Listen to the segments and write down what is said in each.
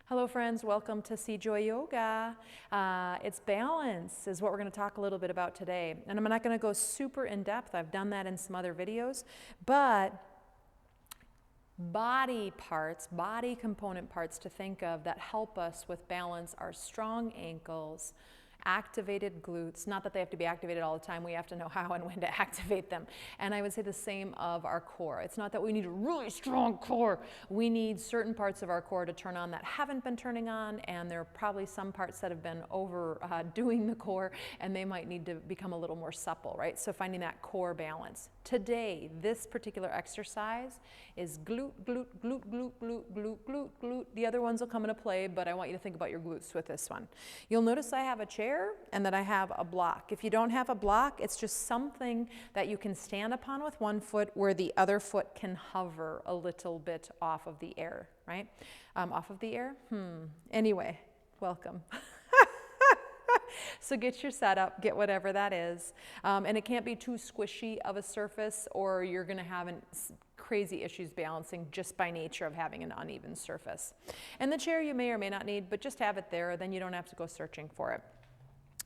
Hello friends, welcome to CJoy Yoga. It's balance is what we're going to talk a little bit about today. And I'm not going to go super in depth. I've done that in some other videos, but body parts, body component parts to think of that help us with balance are strong ankles, activated glutes. Not that they have to be activated all the time. We have to know how and when to activate them. And I would say the same of our core. It's not that we need a really strong core. We need certain parts of our core to turn on that haven't been turning on, and there are probably some parts that have been overdoing the core, and they might need to become a little more supple, right? So finding that core balance. Today, this particular exercise is glute, glute, glute, glute, glute, glute, glute, glute. The other ones will come into play, but I want you to think about your glutes with this one. You'll notice I have a chair and that I have a block. If you don't have a block, it's just something that you can stand upon with one foot where the other foot can hover a little bit off of the air, right? Off of the air? Anyway, welcome. So get your setup, get whatever that is. And it can't be too squishy of a surface, or you're going to have crazy issues balancing just by nature of having an uneven surface. And the chair you may or may not need, but just have it there, then you don't have to go searching for it.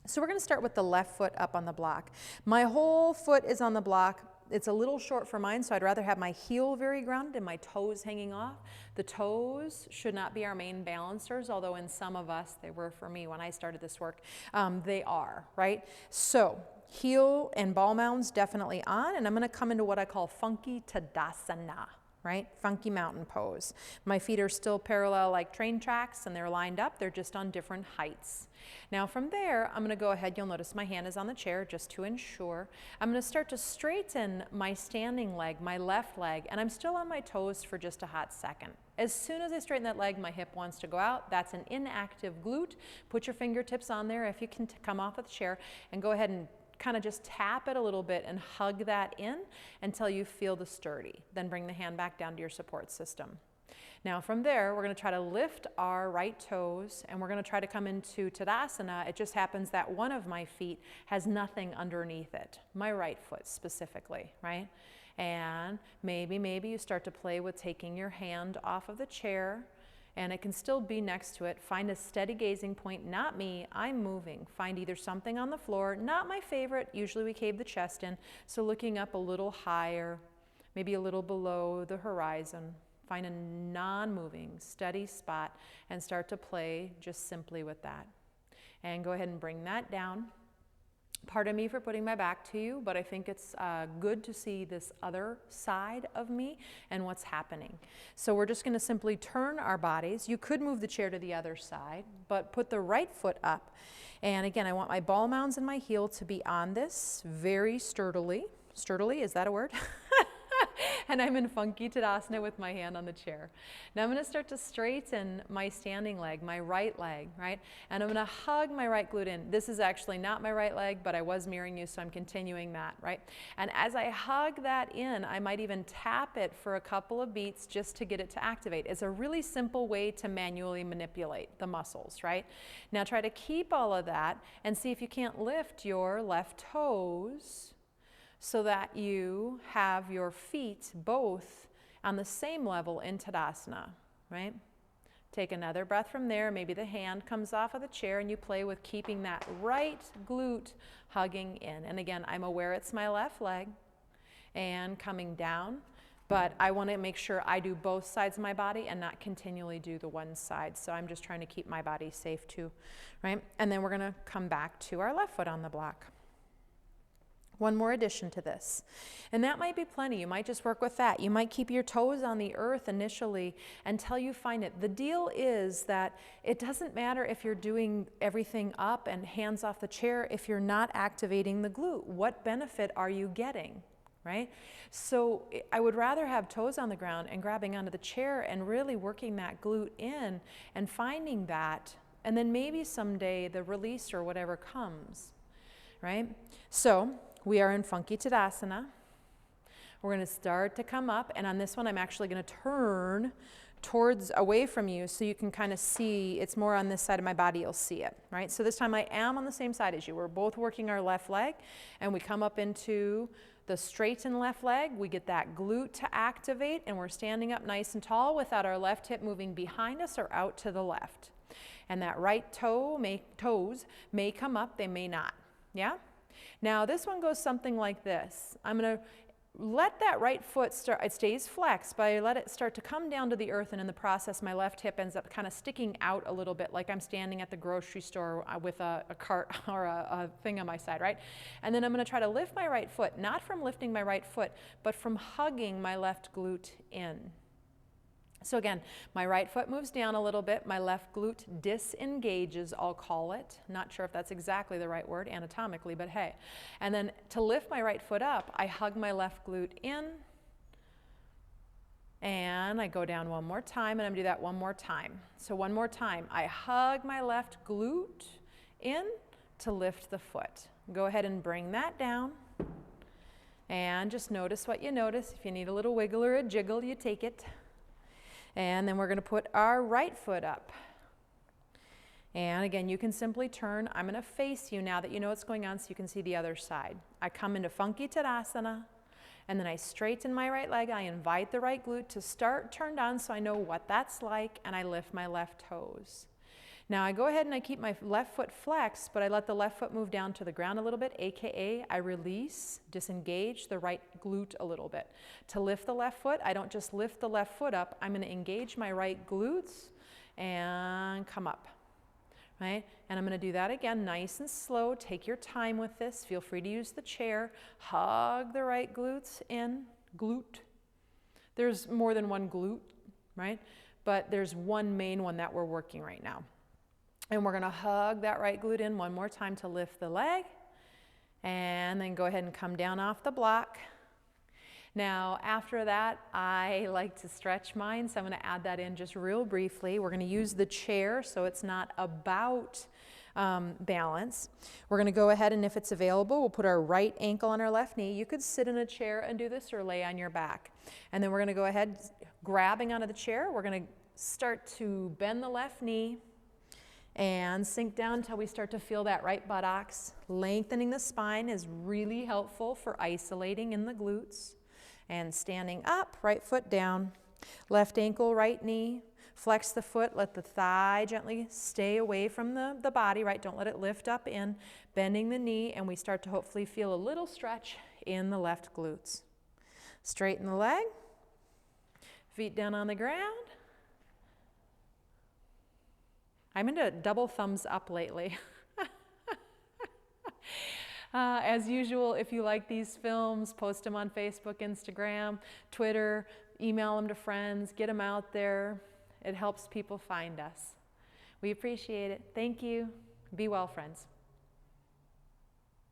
So we're going to start with the left foot up on the block. My whole foot is on the block. It's a little short for mine, so I'd rather have my heel very grounded and my toes hanging off. The toes should not be our main balancers, although in some of us, they were for me when I started this work. They are, right? So heel and ball mounds definitely on, and I'm going to come into what I call funky Tadasana. Right? Funky mountain pose. My feet are still parallel like train tracks, and they're lined up. They're just on different heights. Now from there, I'm going to go ahead. You'll notice my hand is on the chair just to ensure. I'm going to start to straighten my standing leg, my left leg, and I'm still on my toes for just a hot second. As soon as I straighten that leg, my hip wants to go out. That's an inactive glute. Put your fingertips on there if you can come off of the chair, and go ahead and kind of just tap it a little bit and hug that in until you feel the sturdy. Then bring the hand back down to your support system. Now from there, we're going to try to lift our right toes, and we're going to try to come into Tadasana. It just happens that one of my feet has nothing underneath it, my right foot specifically, right? And maybe you start to play with taking your hand off of the chair, and it can still be next to it. Find a steady gazing point, not me, I'm moving. Find either something on the floor, not my favorite, usually we cave the chest in, so looking up a little higher, maybe a little below the horizon. Find a non-moving, steady spot and start to play just simply with that. And go ahead and bring that down. Pardon me for putting my back to you, but I think it's good to see this other side of me and what's happening. So we're just going to simply turn our bodies. You could move the chair to the other side, but put the right foot up. And again, I want my ball mounds and my heel to be on this very sturdily. Sturdily, is that a word? And I'm in funky Tadasana with my hand on the chair. Now I'm going to start to straighten my standing leg, my right leg, right? And I'm going to hug my right glute in. This is actually not my right leg, but I was mirroring you, so I'm continuing that, right? And as I hug that in, I might even tap it for a couple of beats just to get it to activate. It's a really simple way to manually manipulate the muscles, right? Now try to keep all of that and see if you can't lift your left toes so that you have your feet both on the same level in Tadasana, right? Take another breath from there. Maybe the hand comes off of the chair and you play with keeping that right glute hugging in. And again, I'm aware it's my left leg and coming down, but I want to make sure I do both sides of my body and not continually do the one side. So I'm just trying to keep my body safe too, right? And then we're going to come back to our left foot on the block. One more addition to this, and that might be plenty. You might just work with that. You might keep your toes on the earth initially until you find it. The deal is that it doesn't matter if you're doing everything up and hands off the chair if you're not activating the glute. What benefit are you getting, right? So I would rather have toes on the ground and grabbing onto the chair and really working that glute in and finding that, and then maybe someday the release or whatever comes, right? So we are in funky Tadasana. We're going to start to come up, and on this one I'm actually going to turn away from you so you can kind of see. It's more on this side of my body, you'll see it, right? So this time I am on the same side as you. We're both working our left leg, and we come up into the straighten left leg, we get that glute to activate, and we're standing up nice and tall without our left hip moving behind us or out to the left. And that right toes may come up, they may not. Yeah? Now this one goes something like this. I'm going to let that right foot start, it stays flexed, but I let it start to come down to the earth, and in the process my left hip ends up kind of sticking out a little bit, like I'm standing at the grocery store with a cart or a thing on my side, right? And then I'm going to try to lift my right foot, not from lifting my right foot, but from hugging my left glute in. So again, my right foot moves down a little bit, my left glute disengages, I'll call it. Not sure if that's exactly the right word anatomically, but hey. And then to lift my right foot up, I hug my left glute in, and I go down one more time, and I'm going to do that one more time. So one more time, I hug my left glute in to lift the foot. Go ahead and bring that down, and just notice what you notice. If you need a little wiggle or a jiggle, you take it. And then we're going to put our right foot up. And again, you can simply turn. I'm going to face you now that you know what's going on so you can see the other side. I come into Funky Tadasana, and then I straighten my right leg. I invite the right glute to start turned on so I know what that's like, and I lift my left toes. Now I go ahead and I keep my left foot flexed, but I let the left foot move down to the ground a little bit, aka I release, disengage the right glute a little bit. To lift the left foot, I don't just lift the left foot up, I'm going to engage my right glutes and come up, right? And I'm going to do that again, nice and slow. Take your time with this. Feel free to use the chair. Hug the right glutes in, glute. There's more than one glute, right? But there's one main one that we're working right now. And we're going to hug that right glute in one more time to lift the leg. And then go ahead and come down off the block. Now, after that, I like to stretch mine, so I'm going to add that in just real briefly. We're going to use the chair, so it's not about balance. We're going to go ahead, and if it's available, we'll put our right ankle on our left knee. You could sit in a chair and do this, or lay on your back. And then we're going to go ahead, grabbing onto the chair. We're going to start to bend the left knee and sink down until we start to feel that right buttocks. Lengthening the spine is really helpful for isolating in the glutes. And standing up, right foot down, left ankle, right knee, flex the foot, let the thigh gently stay away from the body, right? Don't let it lift up in, bending the knee, and we start to hopefully feel a little stretch in the left glutes. Straighten the leg, feet down on the ground. I'm into double thumbs up lately. As usual, if you like these films, post them on Facebook, Instagram, Twitter, email them to friends, get them out there. It helps people find us. We appreciate it. Thank you. Be well, friends.